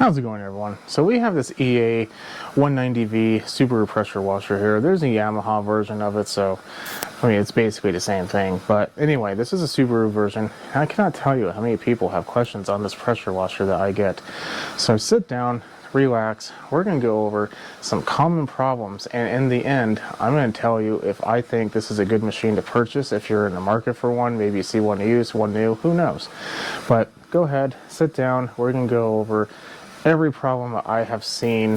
How's it going, everyone? So we have this EA 190V Subaru pressure washer here. There's a Yamaha version of it, so I mean it's basically the same thing. But anyway, this is a Subaru version. And I cannot tell you how many people have questions on this pressure washer that I get. So sit down, relax. We're going to go over some common problems, and in the end, I'm going to tell you if I think this is a good machine to purchase. If you're in the market for one, maybe you see one used, one new, who knows? But go ahead, sit down. We're going to go over every problem I have seen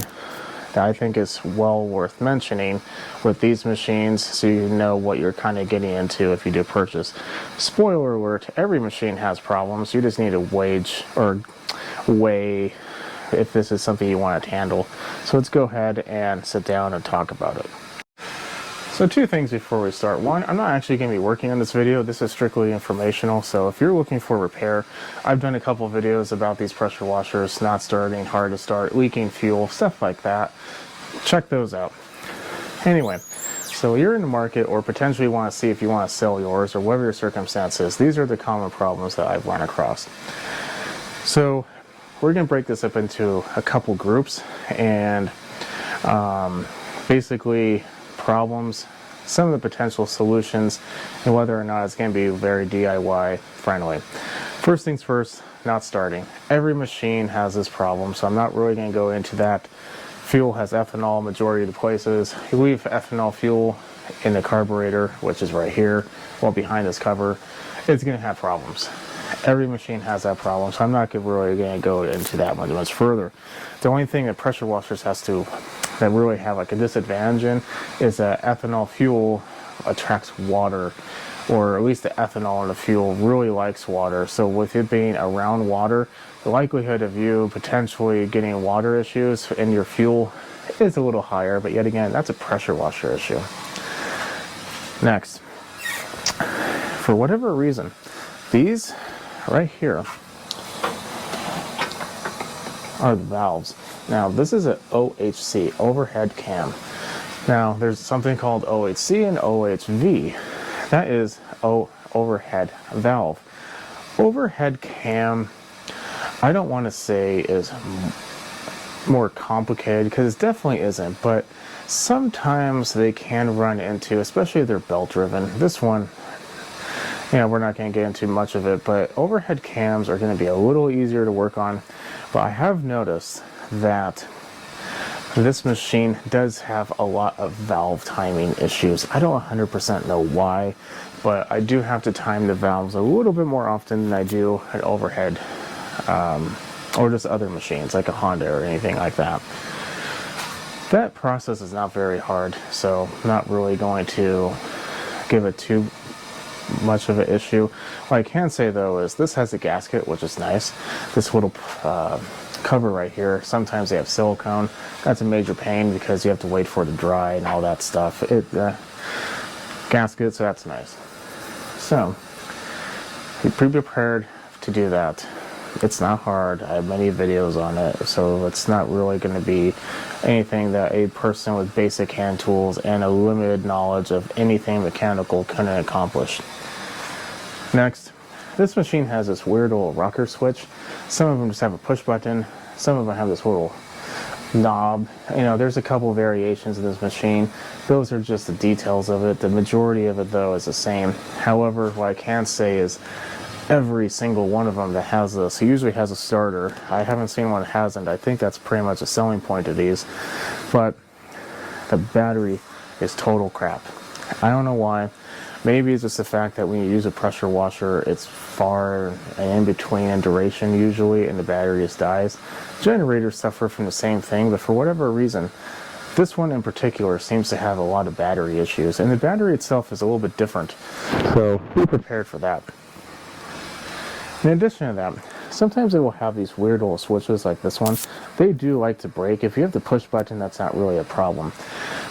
that I think is well worth mentioning with these machines, so you know what you're kind of getting into if you do purchase. Spoiler alert, every machine has problems. You just need to weigh if this is something you want to handle. So let's go ahead and sit down and talk about it. So two things before we start. One, I'm not actually going to be working on this video. This is strictly informational. So if you're looking for repair, I've done a couple videos about these pressure washers, not starting, hard to start, leaking fuel, stuff like that. Check those out. Anyway, so you're in the market or potentially want to see if you want to sell yours or whatever your circumstances. These are the common problems that I've run across. So we're going to break this up into a couple groups and basically problems, some of the potential solutions, and whether or not it's going to be very DIY friendly. First things first, not starting. Every machine has this problem, so I'm not really going to go into that. Fuel has ethanol majority of the places. You leave ethanol fuel in the carburetor, which is right here, well behind this cover, it's going to have problems. Every machine has that problem, so I'm not really going to go into that much further. The only thing that pressure washers that really have like a disadvantage in is that ethanol fuel attracts water, or at least the ethanol in the fuel really likes water. So with it being around water, the likelihood of you potentially getting water issues in your fuel is a little higher, but yet again, that's a pressure washer issue. Next, for whatever reason, these right here are the valves. Now this is an OHC, overhead cam. Now there's something called OHC and OHV. That is overhead valve. Overhead cam, I don't want to say is more complicated, because it definitely isn't, but sometimes they can run into, especially if they're belt driven. This one, we're not going to get into much of it, but overhead cams are going to be a little easier to work on. But I have noticed that this machine does have a lot of valve timing issues. I don't 100% know why, but I do have to time the valves a little bit more often than I do an overhead or just other machines like a Honda or anything like that. That process is not very hard, so I'm not really going to give it too much of an issue. What I can say though is this has a gasket, which is nice. This little cover right here, sometimes they have silicone. That's a major pain because you have to wait for it to dry and all that stuff. Gasket, so that's nice. So be prepared to do that. It's not hard. I have many videos on it, so it's not really going to be anything that a person with basic hand tools and a limited knowledge of anything mechanical couldn't accomplish. Next, this machine has this weird little rocker switch. Some of them just have a push button. Some of them have this little knob. There's a couple variations of this machine. Those are just the details of it. The majority of it, though, is the same. However, what I can say is every single one of them that has this usually has a starter. I haven't seen one that hasn't. I think that's pretty much a selling point of these. But the battery is total crap. I don't know why. Maybe it's just the fact that when you use a pressure washer, it's far and in between in duration usually, and the battery just dies. Generators suffer from the same thing, but for whatever reason, this one in particular seems to have a lot of battery issues, and the battery itself is a little bit different. So be prepared for that. In addition to that, sometimes they will have these weird little switches like this one. They do like to break. If you have the push button, that's not really a problem.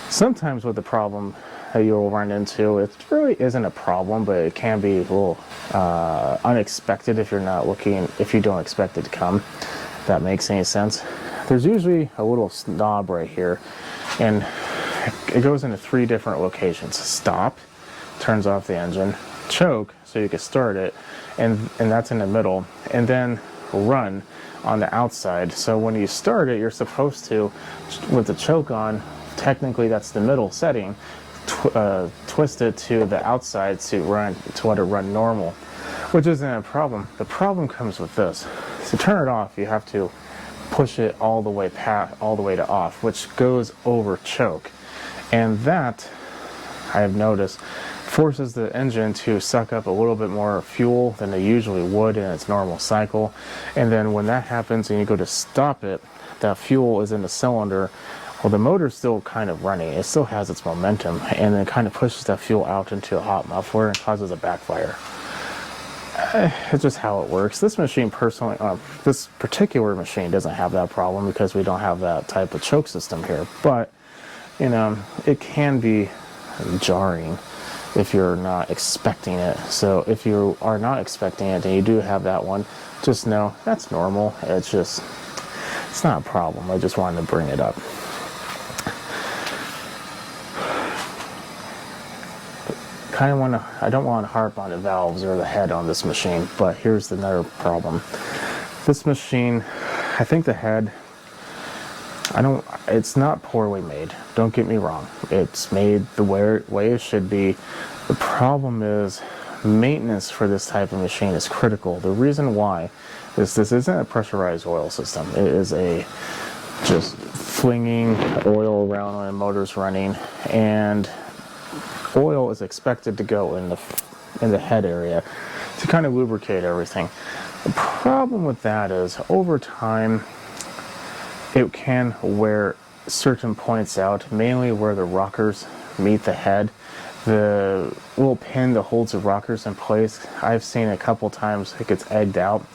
Sometimes with the problem that you'll run into, it really isn't a problem, but it can be a little unexpected if you don't expect it to come. If that makes any sense. There's usually a little knob right here, and it goes into 3 different locations. Stop, turns off the engine. Choke, so you can start it, and that's in the middle. And then run on the outside. So when you start it, you're supposed to, with the choke on, technically that's the middle setting, twist it to the outside to let it run normal, which isn't a problem. The problem comes with this. To turn it off, you have to push it all the way to off, which goes over choke, and that, I have noticed, forces the engine to suck up a little bit more fuel than it usually would in its normal cycle. And then when that happens and you go to stop it, that fuel is in the cylinder. Well, the motor's still kind of running. It still has its momentum, and then it kind of pushes that fuel out into a hot muffler and causes a backfire. It's just how it works. This machine personally, this particular machine doesn't have that problem because we don't have that type of choke system here. But, you know, it can be jarring if you're not expecting it. So if you are not expecting it and you do have that one, just know that's normal. It's not a problem. I just wanted to bring it up. I don't want to harp on the valves or the head on this machine, but here's another problem. This machine, I think the head, it's not poorly made. Don't get me wrong. It's made the way it should be. The problem is maintenance for this type of machine is critical. The reason why is this isn't a pressurized oil system. It is just flinging oil around when the motor's running, and oil is expected to go in the head area to kind of lubricate everything. The problem with that is over time it can wear certain points out, mainly where the rockers meet the head. The little pin that holds the rockers in place, I've seen a couple times it gets egged out.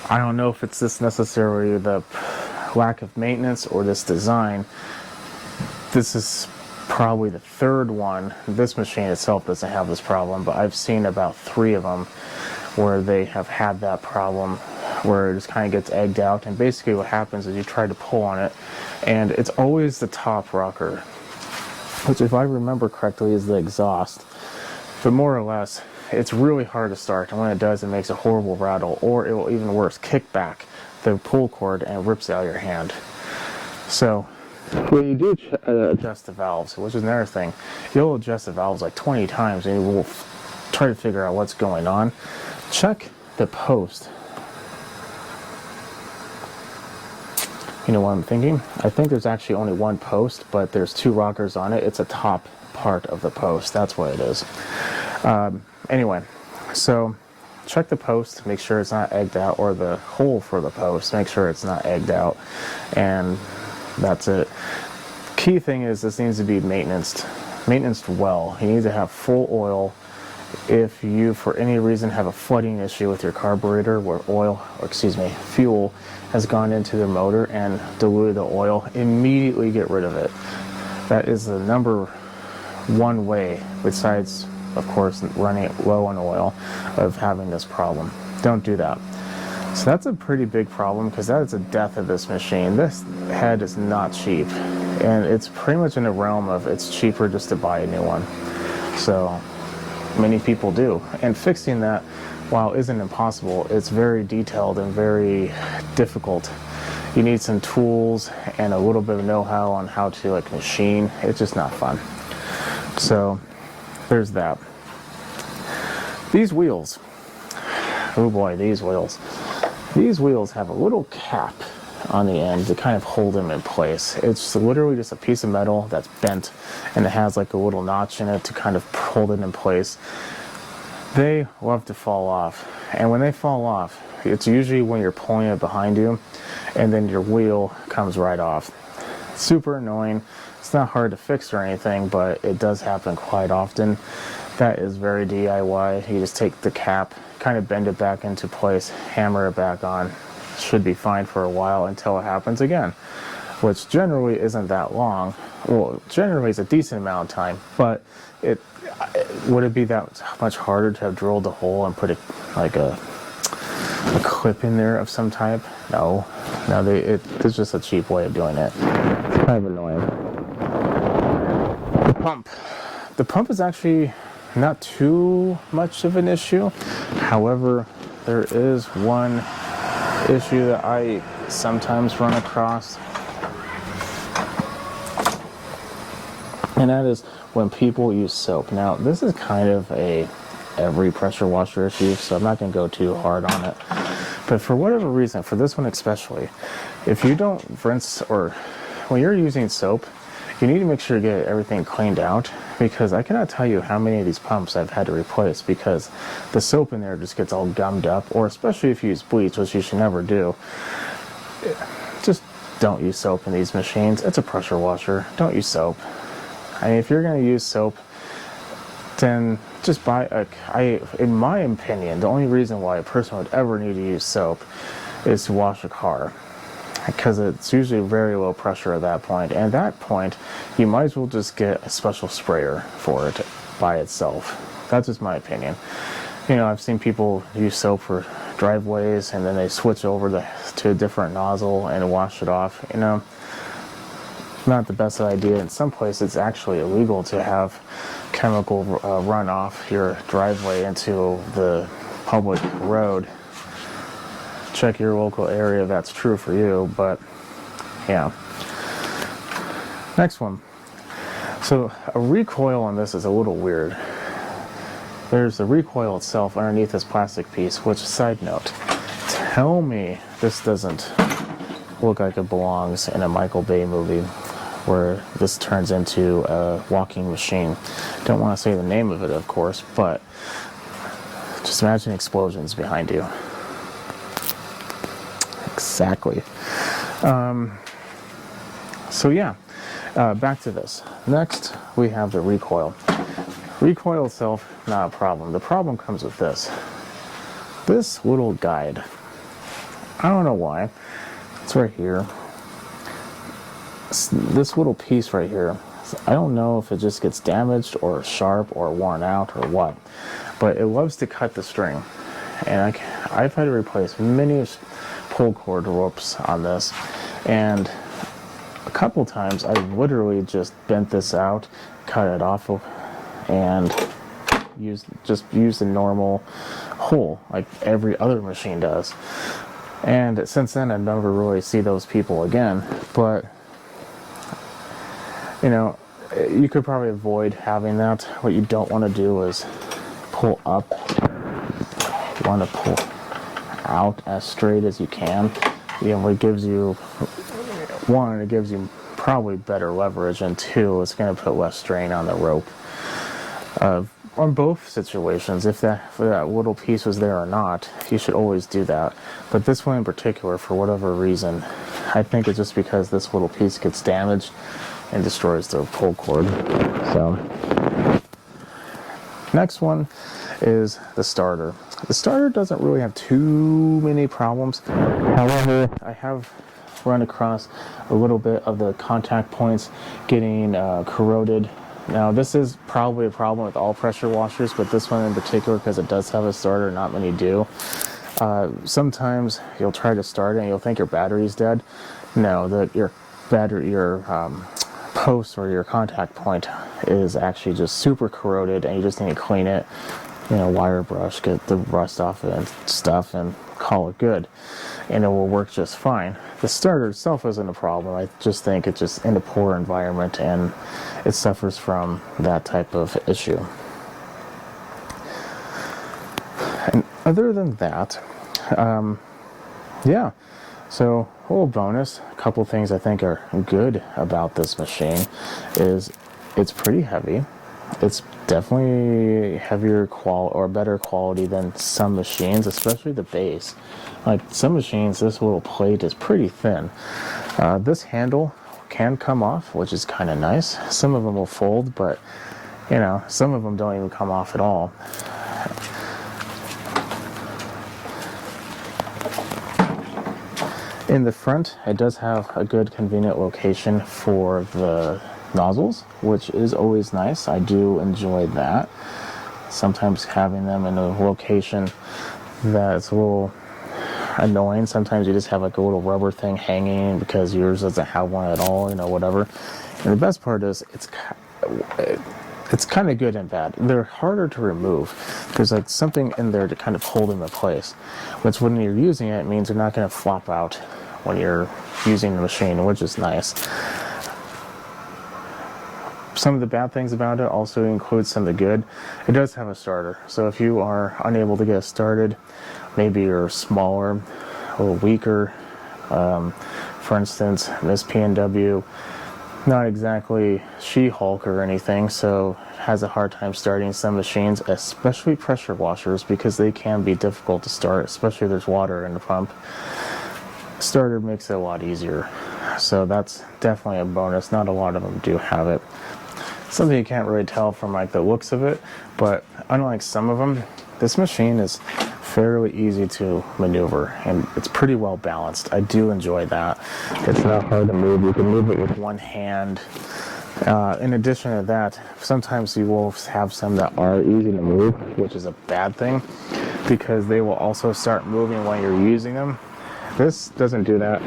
I don't know if it's this necessarily the lack of maintenance or this design. This is probably the third one. This machine itself doesn't have this problem, but I've seen about 3 of them where they have had that problem, where it just kind of gets egged out. And basically what happens is you try to pull on it, and it's always the top rocker, which, if I remember correctly, is the exhaust. But more or less, it's really hard to start, and when it does, it makes a horrible rattle, or it will, even worse, kick back the pull cord and rips out your hand. So when you do adjust the valves, which is another thing, you'll adjust the valves like 20 times and you will try to figure out what's going on. Check the post. You know what I'm thinking? I think there's actually only one post, but there's 2 rockers on it. It's a top part of the post. That's what it is. Anyway, so check the post, make sure it's not egged out, or the hole for the post, make sure it's not egged out, and that's it. Key thing is this needs to be maintenance well. You need to have full oil. If you, for any reason, have a flooding issue with your carburetor where fuel has gone into the motor and diluted the oil, immediately get rid of it. That is the number one way, besides, of course, running it low on oil, of having this problem. Don't do that. So that's a pretty big problem, because that is the death of this machine. This head is not cheap, and it's pretty much in the realm of it's cheaper just to buy a new one. So many people do, and fixing that, while isn't impossible, it's very detailed and very difficult. You need some tools and a little bit of know-how on how to machine. It's just not fun. So there's that. These wheels, oh boy, these wheels have a little cap on the end to kind of hold them in place. It's literally just a piece of metal that's bent, and it has like a little notch in it to kind of hold it in place. They love to fall off, and when they fall off, it's usually when you're pulling it behind you, and then your wheel comes right off. Super annoying. It's not hard to fix or anything, but it does happen quite often. That is very DIY. You just take the cap, kind of bend it back into place, hammer it back on. Should be fine for a while until it happens again, which generally isn't that long. Well, generally it's a decent amount of time, but would it be that much harder to have drilled a hole and put a clip in there of some type? No, it's just a cheap way of doing it. It's kind of annoying. The pump is actually not too much of an issue. However, there is one issue that I sometimes run across, and that is when people use soap. Now, this is kind of every pressure washer issue, so I'm not going to go too hard on it. But for whatever reason, for this one especially, if you don't rinse, or when you're using soap, you need to make sure you get everything cleaned out, because I cannot tell you how many of these pumps I've had to replace because the soap in there just gets all gummed up, or especially if you use bleach, which you should never do. Just don't use soap in these machines. It's a pressure washer. Don't use soap. I mean, if you're going to use soap, then just buy in my opinion, the only reason why a person would ever need to use soap is to wash a car, because it's usually very low pressure at that point. And at that point, you might as well just get a special sprayer for it by itself. That's just my opinion. You know, I've seen people use soap for driveways, and then they switch over to a different nozzle and wash it off. You know, not the best idea. In some places, it's actually illegal to have chemical run off your driveway into the public road. Check your local area if that's true for you, but yeah. Next one. So a recoil on this is a little weird. There's the recoil itself underneath this plastic piece, which, side note, tell me this doesn't look like it belongs in a Michael Bay movie where this turns into a walking machine. Don't want to say the name of it, of course, but just imagine explosions behind you. Exactly. So yeah, back to this. Next, we have the recoil. Recoil itself, not a problem. The problem comes with this. This little guide. I don't know why. It's right here. This little piece right here. I don't know if it just gets damaged or sharp or worn out or what, but it loves to cut the string. And I've had to replace many pull cord ropes on this, and a couple times I literally just bent this out, cut it off, and used the normal hole like every other machine does. And since then, I've never really seen those people again. But you know, you could probably avoid having that. What you don't want to do is pull up. You want to pull out as straight as you can. You know, it gives you, one, it gives you probably better leverage, and two, it's going to put less strain on the rope. On both situations, if that little piece was there or not, you should always do that. But this one in particular, for whatever reason, I think it's just because this little piece gets damaged and destroys the pull cord. So, next one is the starter. The starter doesn't really have too many problems. However, I have run across a little bit of the contact points getting corroded. Now, this is probably a problem with all pressure washers, but this one in particular, because it does have a starter, not many do. Sometimes you'll try to start it and you'll think your battery's dead. No, your post or your contact point is actually just super corroded, and you just need to clean it. You know, wire brush, get the rust off it and stuff, and call it good, and it will work just fine. The starter itself isn't a problem. I just think it's just in a poor environment, and it suffers from that type of issue. And other than that, yeah. So, a little bonus, a couple things I think are good about this machine is it's pretty heavy. It's definitely heavier or better quality than some machines, especially the base. Like some machines, this little plate is pretty thin. This handle can come off, which is kind of nice. Some of them will fold, but you know, some of them don't even come off at all. In the front, it does have a good convenient location for the nozzles, which is always nice. I do enjoy that. Sometimes having them in a location that's a little annoying. Sometimes you just have like a little rubber thing hanging because yours doesn't have one at all, you know, whatever. And the best part is it's kind of good and bad. They're harder to remove. There's like something in there to kind of hold them in place. Which when you're using it, means they're not going to flop out when you're using the machine, which is nice. Some of the bad things about it also include some of the good. It does have a starter. So if you are unable to get it started, maybe you're smaller, a little weaker, for instance, Miss P&W, not exactly She-Hulk or anything, so has a hard time starting some machines, especially pressure washers, because they can be difficult to start, especially if there's water in the pump. Starter makes it a lot easier, so that's definitely a bonus. Not a lot of them do have it. Something you can't really tell from like the looks of it, but unlike some of them, this machine is fairly easy to maneuver, and it's pretty well balanced. I do enjoy that. It's not hard to move. You can move it with one hand. In addition to that, sometimes you will have some that are easy to move, which is a bad thing, because they will also start moving when you're using them. This doesn't do that.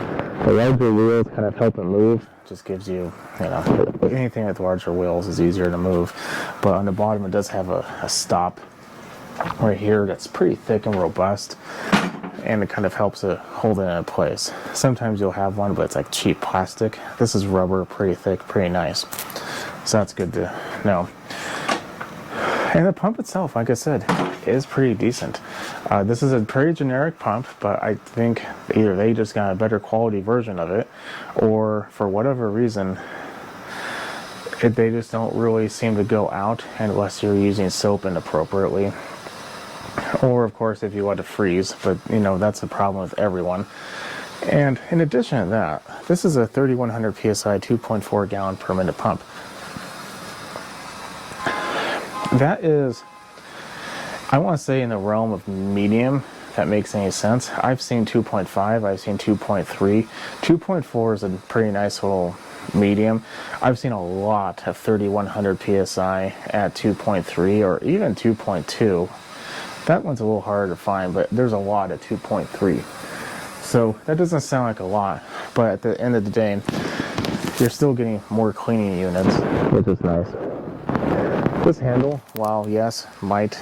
The larger wheels kind of help it move. Just gives you, anything with larger wheels is easier to move. But on the bottom, it does have a stop right here that's pretty thick and robust, and it kind of helps it hold it in place. Sometimes you'll have one, but it's like cheap plastic. This is rubber, pretty thick, pretty nice. So that's good to know. And the pump itself, like I said, is pretty decent. This is a pretty generic pump, but I think either they just got a better quality version of it, or for whatever reason, they just don't really seem to go out unless you're using soap inappropriately. Or, of course, if you want to freeze, but, that's a problem with everyone. And in addition to that, this is a 3100 PSI 2.4 gallon per minute pump. That is, I want to say, in the realm of medium, if that makes any sense. I've seen 2.5, I've seen 2.3. 2.4 is a pretty nice little medium. I've seen a lot of 3100 PSI at 2.3 or even 2.2. That one's a little harder to find, but there's a lot at 2.3. So that doesn't sound like a lot, but at the end of the day, you're still getting more cleaning units, which is nice. This handle, while yes, might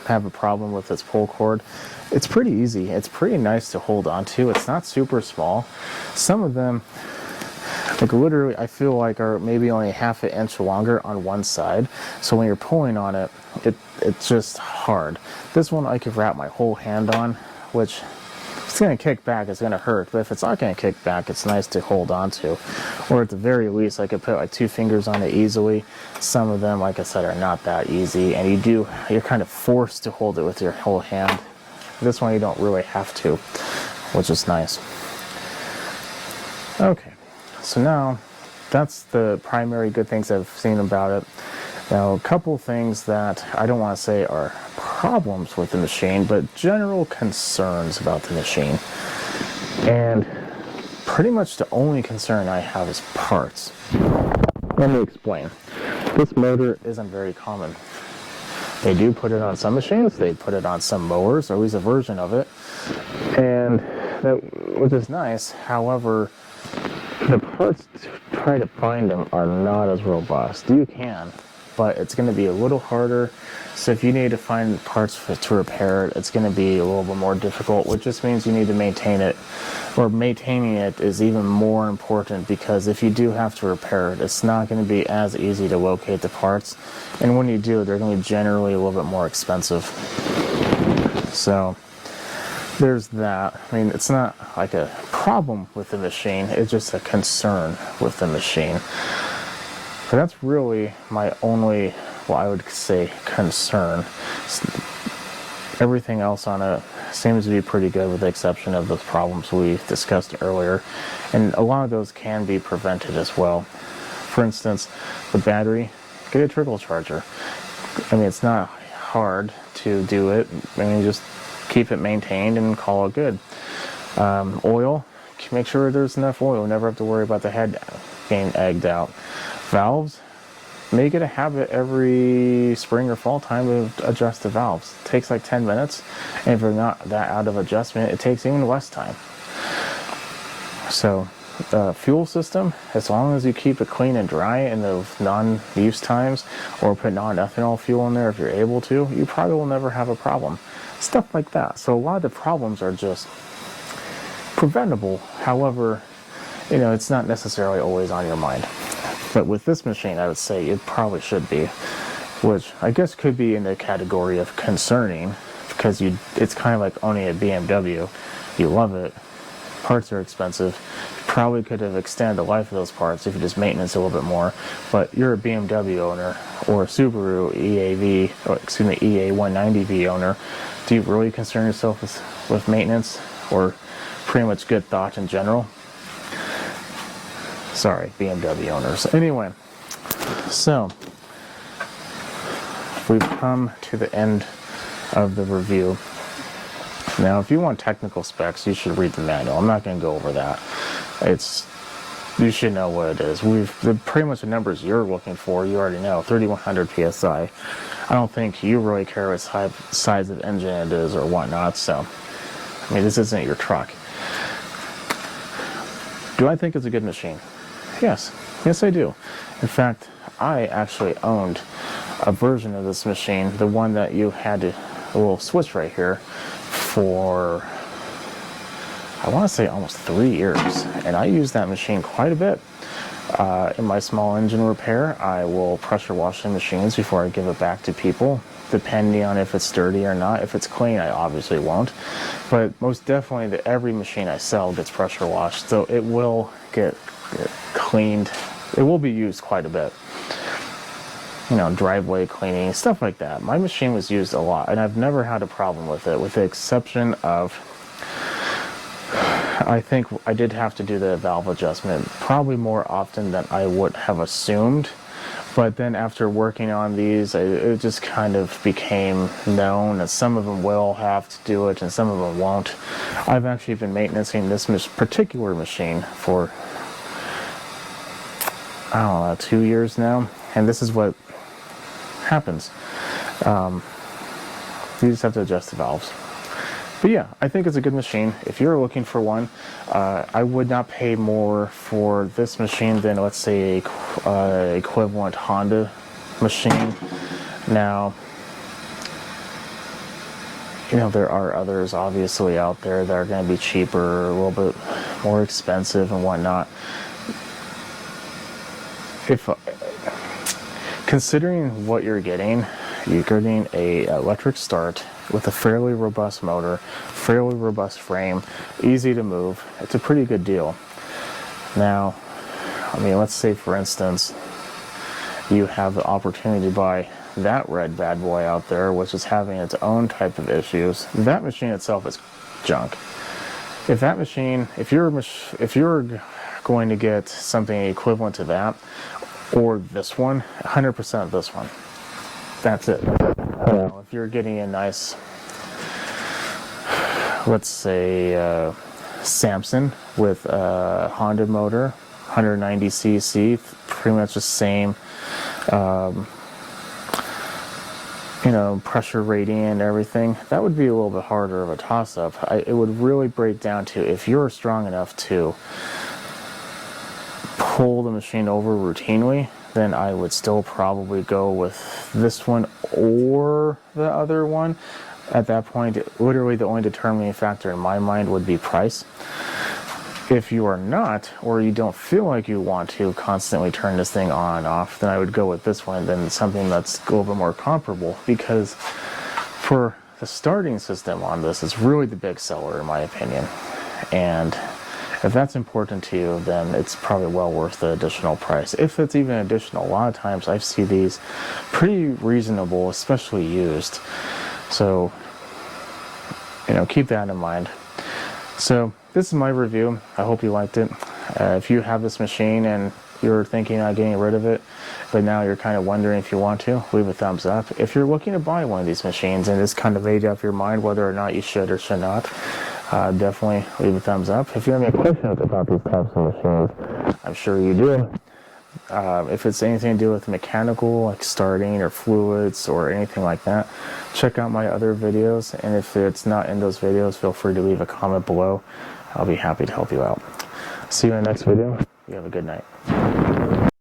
have a problem with its pull cord, it's pretty easy. It's pretty nice to hold onto. It's not super small. Some of them, like literally, I feel like are maybe only half an inch longer on one side. So when you're pulling on it, it's just hard. This one I could wrap my whole hand on, which if it's going to kick back, it's going to hurt. But if it's not going to kick back, it's nice to hold on to. Or at the very least, I could put like 2 fingers on it easily. Some of them, like I said, are not that easy. And you're kind of forced to hold it with your whole hand. This one you don't really have to, which is nice. Okay, so now that's the primary good things I've seen about it. Now, a couple things that I don't want to say are problems with the machine, but general concerns about the machine. And pretty much the only concern I have is parts. Let me explain. This motor isn't very common. They do put it on some machines, they put it on some mowers, or at least a version of it, and which is nice. However, the parts to try to find them are not as robust. You can, but it's going to be a little harder. So if you need to find parts to repair it, it's going to be a little bit more difficult, which just means you need to maintain it, or maintaining it is even more important, because if you do have to repair it, it's not going to be as easy to locate the parts, and when you do, they're going to be generally a little bit more expensive. So there's that. I mean, it's not like a problem with the machine, it's just a concern with the machine. But that's really my only, well, I would say, concern. Everything else on it seems to be pretty good, with the exception of those problems we discussed earlier. And a lot of those can be prevented as well. For instance, the battery, get a trickle charger. I mean, it's not hard to do it. I mean, just keep it maintained and call it good. Oil, make sure there's enough oil. Never have to worry about the head being egged out. Valves, make it a habit every spring or fall time to adjust the valves. It takes like 10 minutes, and if you're not that out of adjustment, it takes even less time. So fuel system, as long as you keep it clean and dry in the non-use times, or put non-ethanol fuel in there if you're able to, you probably will never have a problem. Stuff like that. So a lot of the problems are just preventable. However, you know, it's not necessarily always on your mind. But with this machine, I would say it probably should be, which I guess could be in the category of concerning, because it's kind of like owning a BMW. You love it, parts are expensive, probably could have extended the life of those parts if you just maintenance a little bit more, but you're a BMW owner or a Subaru EA190V owner. Do you really concern yourself with maintenance, or pretty much good thought in general? Sorry, BMW owners. Anyway, so we've come to the end of the review. Now, if you want technical specs, you should read the manual. I'm not going to go over that. You should know what it is. Pretty much the numbers you're looking for, you already know. 3,100 PSI. I don't think you really care what size of engine it is or whatnot, so, I mean, this isn't your truck. Do I think it's a good machine? Yes. Yes, I do. In fact, I actually owned a version of this machine, the one that you had a little switch right here, for, I want to say, almost 3 years. And I used that machine quite a bit. In my small engine repair, I will pressure wash the machines before I give it back to people, depending on if it's dirty or not. If it's clean, I obviously won't. But most definitely, every machine I sell gets pressure washed, so it will get cleaned. It will be used quite a bit. You know, driveway cleaning, stuff like that. My machine was used a lot, and I've never had a problem with it, with the exception of, I think I did have to do the valve adjustment probably more often than I would have assumed. But then after working on these, it just kind of became known that some of them will have to do it and some of them won't. I've actually been maintaining this particular machine for, I don't know, 2 years now, and this is what happens. You just have to adjust the valves. But yeah, I think it's a good machine. If you're looking for one, I would not pay more for this machine than, let's say, a equivalent Honda machine. Now, you know, there are others obviously out there that are going to be cheaper, a little bit more expensive and whatnot. Considering what you're getting a electric start with a fairly robust motor, fairly robust frame, easy to move. It's a pretty good deal. Now, I mean, let's say for instance, you have the opportunity to buy that red bad boy out there, which is having its own type of issues. That machine itself is junk. If that machine, if you're going to get something equivalent to that, or this one, 100% of this one. That's it. If you're getting a nice, let's say, Samson with a Honda motor, 190cc, pretty much the same, you know, pressure rating and everything, that would be a little bit harder of a toss-up. It would really break down to if you're strong enough to pull the machine over routinely, then I would still probably go with this one or the other one. At that point, literally the only determining factor in my mind would be price. If you are not, or you don't feel like you want to constantly turn this thing on and off, then I would go with this one, then something that's a little bit more comparable, because for the starting system on this, it's really the big seller in my opinion. And if that's important to you, then it's probably well worth the additional price. If it's even additional, a lot of times I see these pretty reasonable, especially used. So, you know, keep that in mind. So this is my review. I hope you liked it. If you have this machine and you're thinking of getting rid of it, but now you're kind of wondering if you want to, leave a thumbs up. If you're looking to buy one of these machines and it's kind of made up your mind whether or not you should or should not, definitely leave a thumbs up. If you have any questions about these types of machines, I'm sure you do. If it's anything to do with mechanical, like starting or fluids or anything like that, check out my other videos. And if it's not in those videos, feel free to leave a comment below. I'll be happy to help you out. See you in the next video. You have a good night.